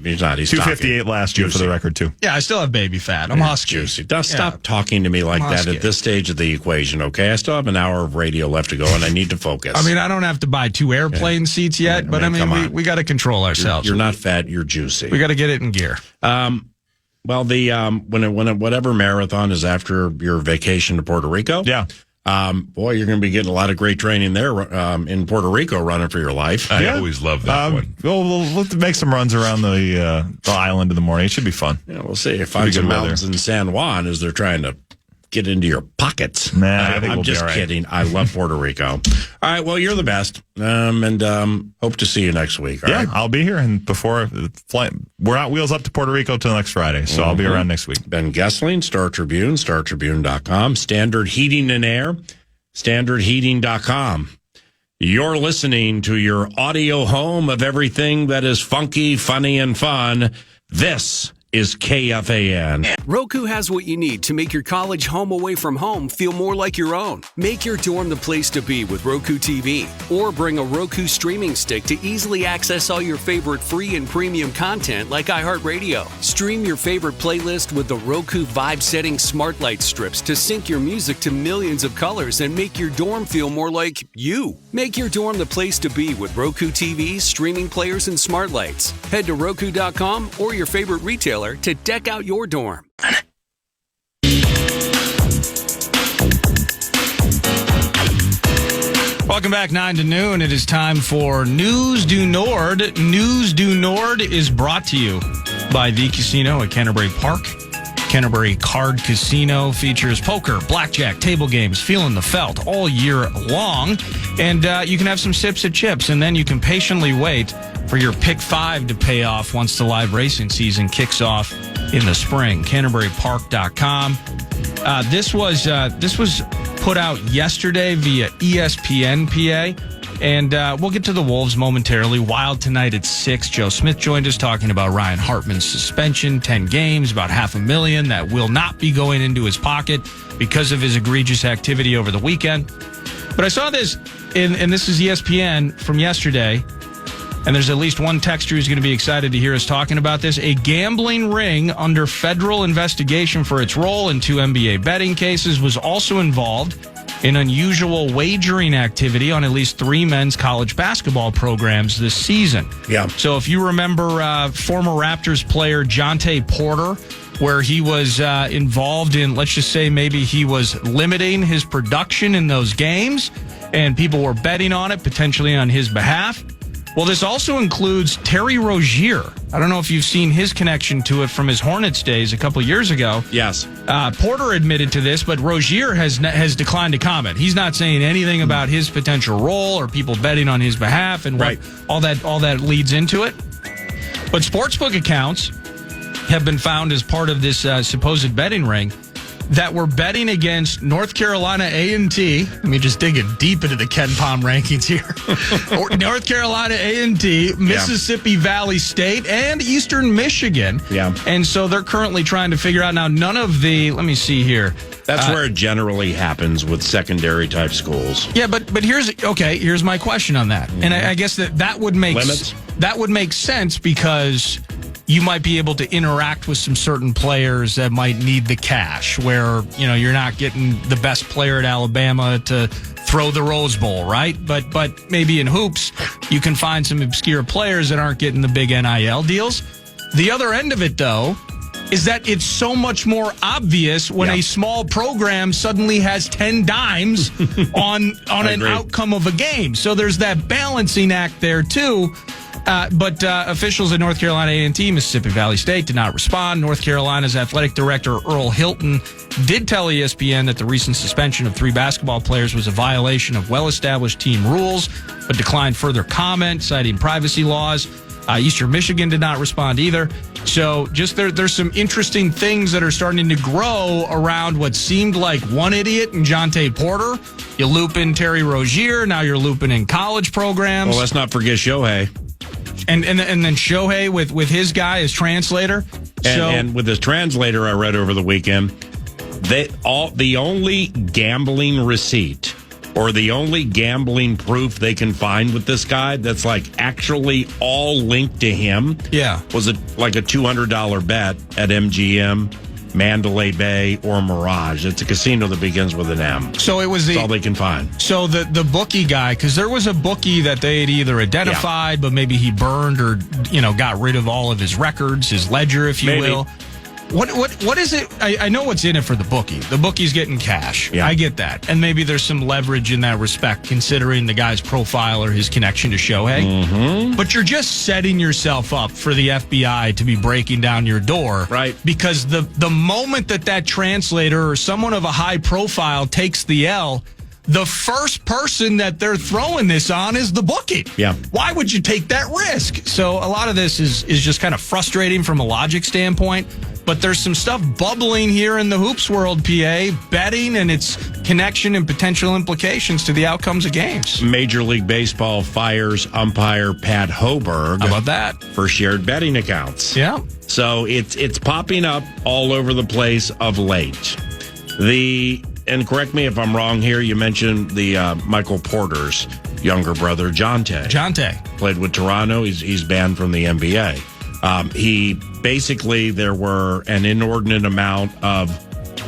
He's not. He's 258 last year for the record, too. Yeah, I still have baby fat. I'm husky. Juicy. Stop talking to me like that at this stage of the equation, okay? I still have an hour of radio left to go, and I need to focus. I mean, I don't have to buy 2 airplane seats yet, but we got to control ourselves. You're not fat. You're juicy. We got to get it in gear. Well, whatever marathon is after your vacation to Puerto Rico. Yeah. Boy, you're going to be getting a lot of great training there in Puerto Rico running for your life. I always love that one. We'll make some runs around the island in the morning. It should be fun. Yeah, we'll see. Find some mountains in San Juan as they're trying to get into your pockets. I think I'm just kidding. I love Puerto Rico. All right, well, you're the best, and hope to see you next week. All right? I'll be here, and before we're not wheels up to Puerto Rico till next Friday, so I'll be around next week. Ben Goessling, Star Tribune, StarTribune.com, Standard Heating and Air, StandardHeating.com. You're listening to your audio home of everything that is funky, funny, and fun. This is KFAN. Roku has what you need to make your college home away from home feel more like your own. Make your dorm the place to be with Roku TV, or bring a Roku streaming stick to easily access all your favorite free and premium content like iHeartRadio. Stream your favorite playlist with the Roku Vibe Setting Smart Light strips to sync your music to millions of colors and make your dorm feel more like you. Make your dorm the place to be with Roku TVs, streaming players, and smart lights. Head to Roku.com or your favorite retailer to deck out your dorm. Welcome back, 9 to noon. It is time for News du Nord. News du Nord is brought to you by The Casino at Canterbury Park. Canterbury Card Casino features poker, blackjack, table games, feeling the felt all year long. And you can have some sips of chips, and then you can patiently wait for your pick 5 to pay off once the live racing season kicks off in the spring. CanterburyPark.com. This was put out yesterday via ESPN PA. And we'll get to the Wolves momentarily. Wild tonight at 6. Joe Smith joined us talking about Ryan Hartman's suspension, 10 games, about $500,000 that will not be going into his pocket because of his egregious activity over the weekend. But I saw this, and this is ESPN from yesterday, and there's at least one texter who's going to be excited to hear us talking about this. A gambling ring under federal investigation for its role in 2 NBA betting cases was also involved in unusual wagering activity on at least 3 men's college basketball programs this season. Yeah. So if you remember former Raptors player Jonte Porter, where he was involved in, let's just say maybe he was limiting his production in those games, and people were betting on it, potentially on his behalf. Well, this also includes Terry Rozier. I don't know if you've seen his connection to it from his Hornets days a couple years ago. Yes. Porter admitted to this, but Rozier has declined to comment. He's not saying anything about his potential role or people betting on his behalf and what all that leads into it. But sportsbook accounts have been found as part of this supposed betting ring that were betting against North Carolina A&T. Let me just dig deep into the Ken Palm rankings here. North Carolina A&T, Mississippi Valley State, and Eastern Michigan. Yeah. And so they're currently trying to figure out now none of the, let me see here. That's where it generally happens with secondary type schools. Yeah, but here's my question on that. Mm-hmm. And I guess that would make limits. That would make sense because you might be able to interact with some certain players that might need the cash, where you're not getting the best player at Alabama to throw the Rose Bowl, right? But maybe in hoops, you can find some obscure players that aren't getting the big NIL deals. The other end of it, though, is that it's so much more obvious when a small program suddenly has 10 dimes on an outcome of a game. So there's that balancing act there, too. But officials at North Carolina A&T, Mississippi Valley State did not respond. North Carolina's athletic director, Earl Hilton, did tell ESPN that the recent suspension of 3 basketball players was a violation of well-established team rules, but declined further comment, citing privacy laws. Eastern Michigan did not respond either. So just there's some interesting things that are starting to grow around what seemed like one idiot in Jonte Porter. You loop in Terry Rozier. Now you're looping in college programs. Well, let's not forget Shohei. And then Shohei with his guy as translator. And with his translator, I read over the weekend, the only gambling receipt or the only gambling proof they can find with this guy that's like actually all linked to him was like a $200 bet at MGM, Mandalay Bay, or Mirage. It's a casino that begins with an M. So it was that's all they can find. So the bookie guy, because there was a bookie that they had either identified, but maybe he burned or got rid of all of his records, his ledger, if you will. What is it? I know what's in it for the bookie. The bookie's getting cash. Yeah. I get that. And maybe there's some leverage in that respect, considering the guy's profile or his connection to Shohei. Mm-hmm. But you're just setting yourself up for the FBI to be breaking down your door. Right. Because the moment that translator or someone of a high profile takes the L, the first person that they're throwing this on is the bookie. Yeah. Why would you take that risk? So a lot of this is just kind of frustrating from a logic standpoint. But there's some stuff bubbling here in the hoops world, PA, betting and its connection and potential implications to the outcomes of games. Major League Baseball fires umpire Pat Hoberg. How about that? For shared betting accounts. Yeah. So it's popping up all over the place of late. And correct me if I'm wrong here, you mentioned the Michael Porter's younger brother, Jonte. Played with Toronto. He's banned from the NBA. There were an inordinate amount of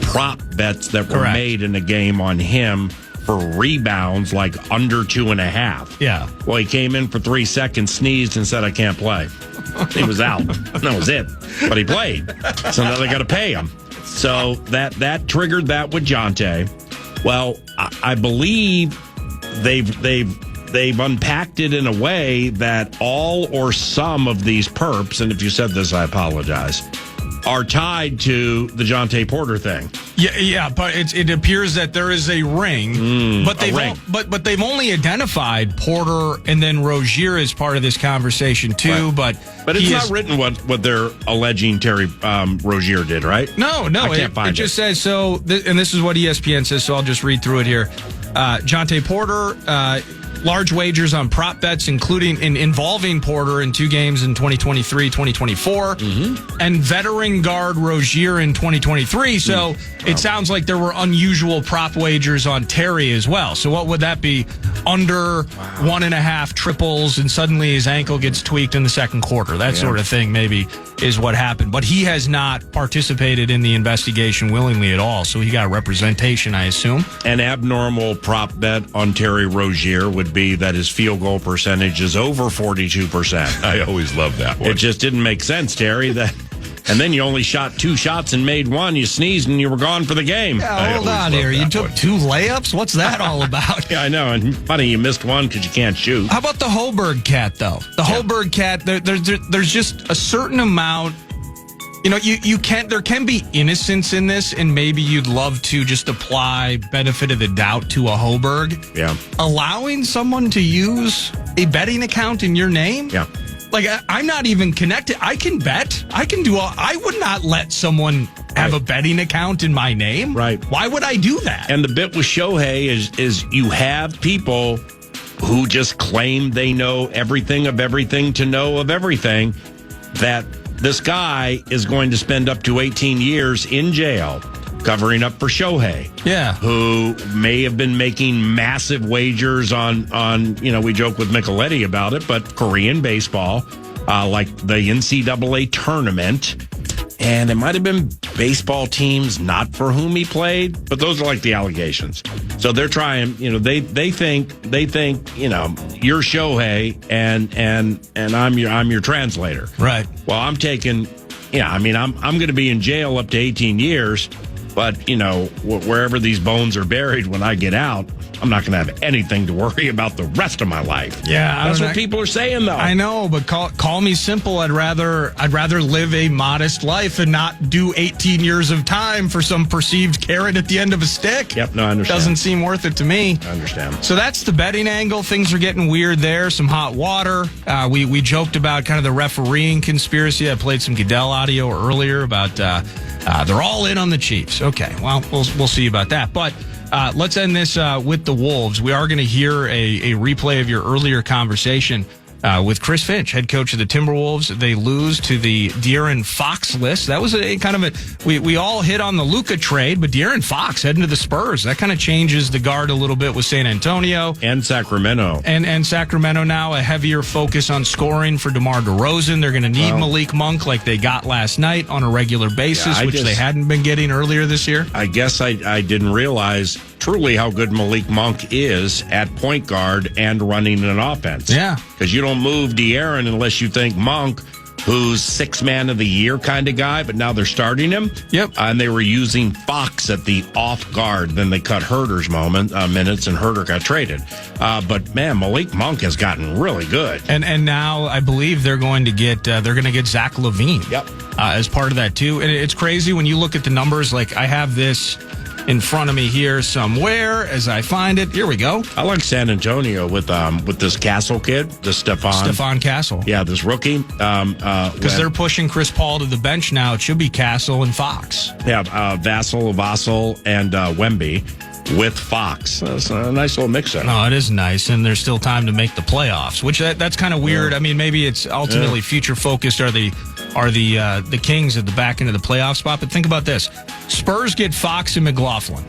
prop bets that were made in the game on him for rebounds, like under 2.5. Yeah. Well, he came in for 3 seconds, sneezed, and said, "I can't play." He was out. That was it. But he played. So now they got to pay him. So that triggered that with Jonte. Well, I believe they've unpacked it in a way that all or some of these perps, and if you said this, I apologize, are tied to the Jonte Porter thing. Yeah, but it appears that there is a ring, but they've only identified Porter and then Rozier as part of this conversation too. Right. But it's not written what they're alleging Terry Rozier did, right? No, I can't find it. Just says so, and this is what ESPN says. So I'll just read through it here. Jonte Porter. Large wagers on prop bets, including involving Porter in 2 games in 2023, 2024, and veteran guard Rozier in 2023. So it sounds like there were unusual prop wagers on Terry as well. So what would that be? Under 1.5 triples, and suddenly his ankle gets tweaked in the second quarter. That sort of thing maybe is what happened. But he has not participated in the investigation willingly at all. So he got representation, I assume. An abnormal prop bet on Terry Rozier would be that his field goal percentage is over 42%. I always love that one. It just didn't make sense, Terry. And then you only shot 2 shots and made 1. You sneezed and you were gone for the game. Yeah, hold on here. You took 2 layups? What's that all about? Yeah, I know. And funny, you missed 1 because you can't shoot. How about the Holberg cat, though? The Holberg cat, there's just a certain amount. You know, there can be innocence in this, and maybe you'd love to just apply benefit of the doubt to a Holberg. Yeah. Allowing someone to use a betting account in your name? Yeah. Like, I'm not even connected. I can bet. I can do all. I would not let someone have a betting account in my name. Right. Why would I do that? And the bit with Shohei is you have people who just claim they know everything of everything to know of everything, that this guy is going to spend up to 18 years in jail covering up for Shohei. Yeah. Who may have been making massive wagers on we joke with Micheletti about it, but Korean baseball, like the NCAA tournament. And it might have been baseball teams not for whom he played, but those are like the allegations. So they're trying, they think, you're Shohei and I'm your translator. Right. Well, I'm taking, I'm going to be in jail up to 18 years, but wherever these bones are buried when I get out, I'm not going to have anything to worry about the rest of my life. Yeah, that's what people are saying, though. I know, but call me simple. I'd rather live a modest life and not do 18 years of time for some perceived carrot at the end of a stick. Yep, no, I understand. Doesn't seem worth it to me. I understand. So that's the betting angle. Things are getting weird there. Some hot water. We joked about kind of the refereeing conspiracy. I played some Goodell audio earlier about they're all in on the Chiefs. Okay, well, we'll see about that, but. Let's end this with the Wolves. We are going to hear a replay of your earlier conversation with Chris Finch, head coach of the Timberwolves. They lose to the De'Aaron Fox list. That was a kind of we all hit on the Luka trade, but De'Aaron Fox heading to the Spurs. That kind of changes the guard a little bit with San Antonio. And Sacramento. And Sacramento now, a heavier focus on scoring for DeMar DeRozan. They're going to need Malik Monk like they got last night on a regular basis, which they hadn't been getting earlier this year. I guess I didn't realize truly how good Malik Monk is at point guard and running an offense. Yeah. Because you don't move De'Aaron unless you think Monk, who's 6th man of the year kind of guy, but now they're starting him. Yep. And they were using Fox at the off guard. Then they cut Herter's minutes, and Herter got traded. But man, Malik Monk has gotten really good. And now I believe they're going to get Zach LaVine. Yep. As part of that too. And it's crazy when you look at the numbers. Like, I have this in front of me here somewhere as I find it. Here we go. I like San Antonio with this Castle kid, the Stephon Castle. Yeah, this rookie. Because they're pushing Chris Paul to the bench now. It should be Castle and Fox. Yeah, Vassell, and Wemby with Fox. That's a nice little mix-up. No, it is nice, and there's still time to make the playoffs, which that's kind of weird. I mean, maybe it's ultimately future-focused are the Kings at the back end of the playoff spot, but think about this. Spurs get Fox and McLaughlin.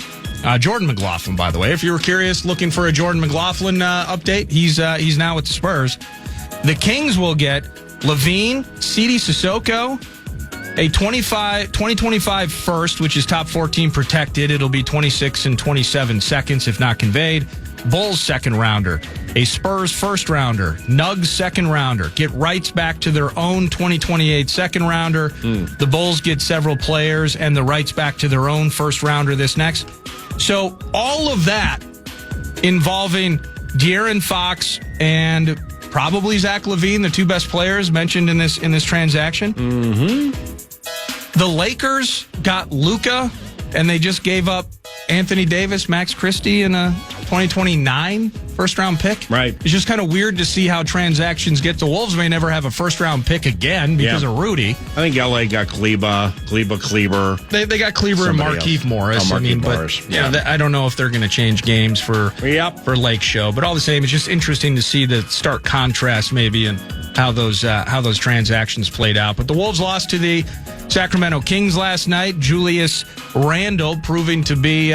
Jordan McLaughlin, by the way. If you were curious, looking for a Jordan McLaughlin update, he's now with the Spurs. The Kings will get LaVine, Sidi Sissoko, a 2025 first, which is top 14 protected. It'll be 26 and 27 seconds if not conveyed. Bulls second rounder, a Spurs first rounder, Nugs second rounder, get rights back to their own 2028 second rounder. The Bulls get several players and the rights back to their own first rounder this next. So all of that involving De'Aaron Fox and probably Zach LaVine, the 2 best players mentioned in this transaction. The Lakers got Luka, and they just gave up Anthony Davis, Max Christie, and a 2029 first-round pick. Right. It's just kind of weird to see how transactions get. The Wolves may never have a first-round pick again because of Rudy. I think LA got Kleber. They got Kleber and Markieff Morris. Morris. But I don't know if they're going to change games for Lake Show. But all the same, it's just interesting to see the stark contrast maybe in how those transactions played out. But the Wolves lost to the Sacramento Kings last night. Julius Randle proving to be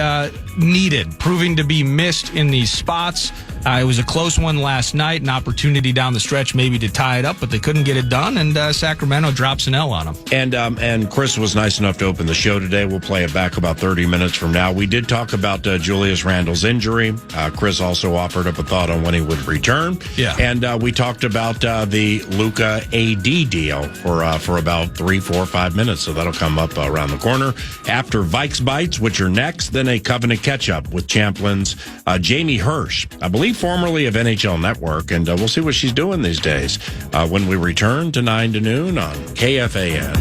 needed, proving to be missed in these spots. It was a close one last night, an opportunity down the stretch maybe to tie it up, but they couldn't get it done, and Sacramento drops an L on them. And Chris was nice enough to open the show today. We'll play it back about 30 minutes from now. We did talk about Julius Randle's injury. Chris also offered up a thought on when he would return. Yeah. And we talked about the Luka AD deal for about 3, 4, 5 minutes, so that'll come up around the corner. After Vikes Bites, which are next, then a Covenant catch-up with Champlin's Jamie Hirsch, I believe formerly of NHL Network, and we'll see what she's doing these days when we return to 9 to noon on KFAN.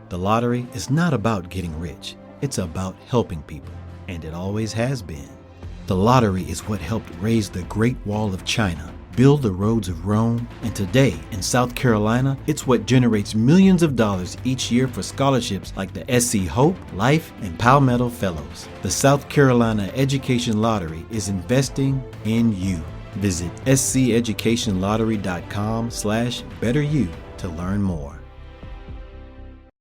The lottery is not about getting rich. It's about helping people, and it always has been. The lottery is what helped raise the Great Wall of China, build the roads of Rome, and today in South Carolina, it's what generates millions of dollars each year for scholarships like the SC Hope, Life, and Palmetto Fellows. The South Carolina Education Lottery is investing in you. Visit sceducationlottery.com/betteryou to learn more.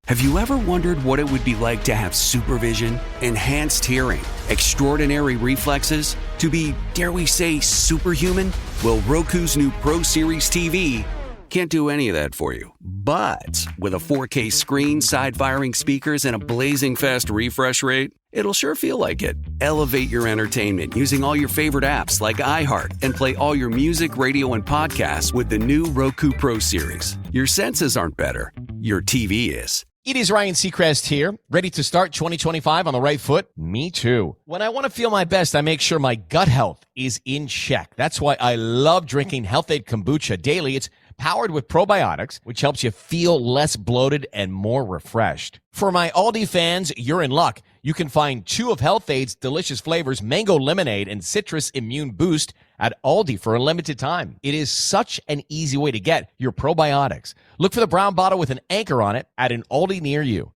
Have you ever wondered what it would be like to have supervision, enhanced hearing, extraordinary reflexes, to be, dare we say, superhuman? Well, Roku's new Pro Series TV can't do any of that for you. But with a 4K screen, side-firing speakers, and a blazing fast refresh rate, it'll sure feel like it. Elevate your entertainment using all your favorite apps like iHeart and play all your music, radio, and podcasts with the new Roku Pro Series. Your senses aren't better. Your TV is. It is Ryan Seacrest here, ready to start 2025 on the right foot? Me too. When I want to feel my best, I make sure my gut health is in check. That's why I love drinking Health-Ade Kombucha daily. It's powered with probiotics, which helps you feel less bloated and more refreshed. For my Aldi fans, you're in luck. You can find 2 of Health-Ade's delicious flavors, Mango Lemonade and Citrus Immune Boost, at Aldi for a limited time. It is such an easy way to get your probiotics. Look for the brown bottle with an anchor on it at an Aldi near you.